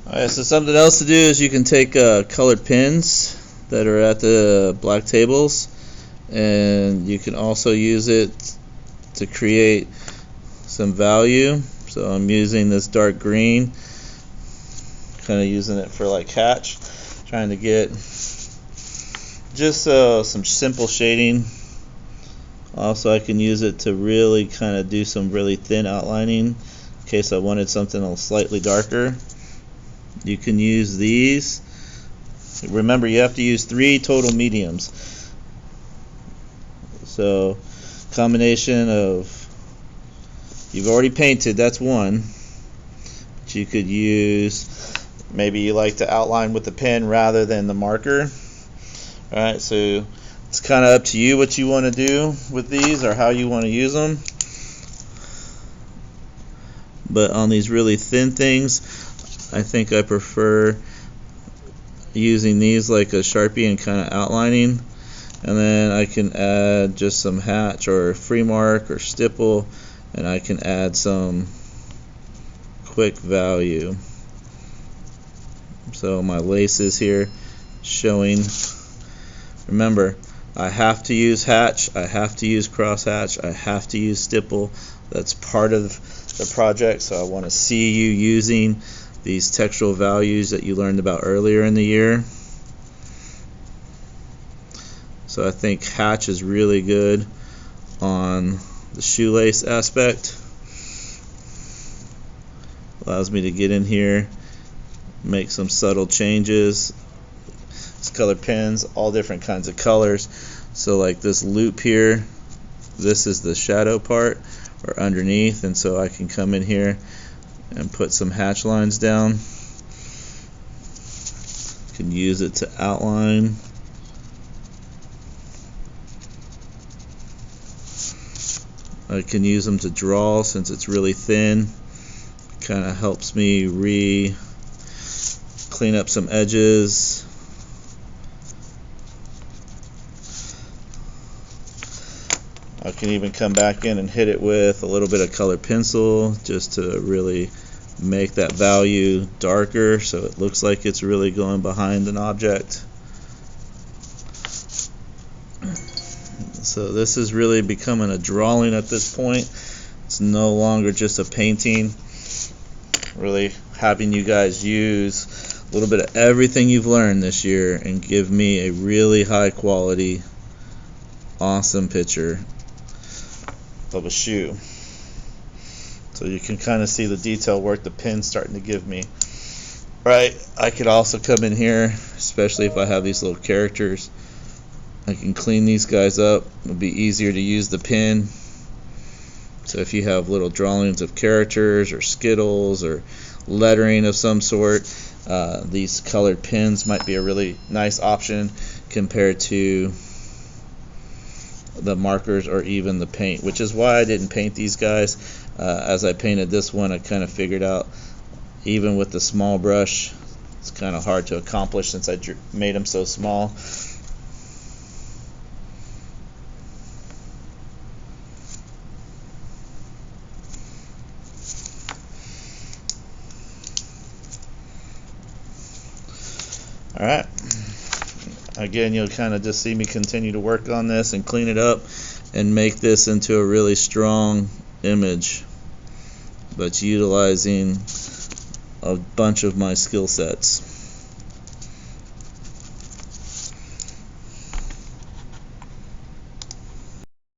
Alright, so something else to do is you can take colored pins that are at the black tables, and you can also use it to create some value. So I'm using this dark green, kind of using it for like hatch, trying to get just some simple shading. Also, I can use it to really kind of do some really thin outlining in case I wanted something slightly darker. You can use these. Remember, you have to use 3 total mediums. So, combination of, you've already painted, that's one. But you could use, maybe you like to outline with the pen rather than the marker. Alright, so it's kind of up to you what you want to do with these or how you want to use them. But on these really thin things, I think I prefer using these like a Sharpie and kind of outlining. And then I can add just some hatch or free mark or stipple, and I can add some quick value. So my laces here showing. Remember, I have to use hatch, I have to use cross hatch, I have to use stipple. That's part of the project, so I want to see you using these textural values that you learned about earlier in the year. So I think hatch is really good on the shoelace aspect. Allows me to get in here, make some subtle changes. Colored pens, all different kinds of colors. So like this loop here, this is the shadow part or underneath, and so I can come in here and put some hatch lines down. Can use it to outline. I can use them to draw since it's really thin. Kind of helps me clean up some edges. I can even come back in and hit it with a little bit of colored pencil just to really make that value darker so it looks like it's really going behind an object. So this is really becoming a drawing at this point. It's no longer just a painting. Really having you guys use a little bit of everything you've learned this year and give me a really high quality, awesome picture of a shoe. So you can kind of see the detail work the pen's starting to give me. Right, I could also come in here, especially if I have these little characters. I can clean these guys up. It'll be easier to use the pen. So if you have little drawings of characters or Skittles or lettering of some sort, these colored pens might be a really nice option compared to the markers or even the paint, which is why I didn't paint these guys. As I painted this one, I kind of figured out even with the small brush it's kind of hard to accomplish since I made them so small. Alright, again, you'll kind of just see me continue to work on this and clean it up and make this into a really strong image, but utilizing a bunch of my skill sets.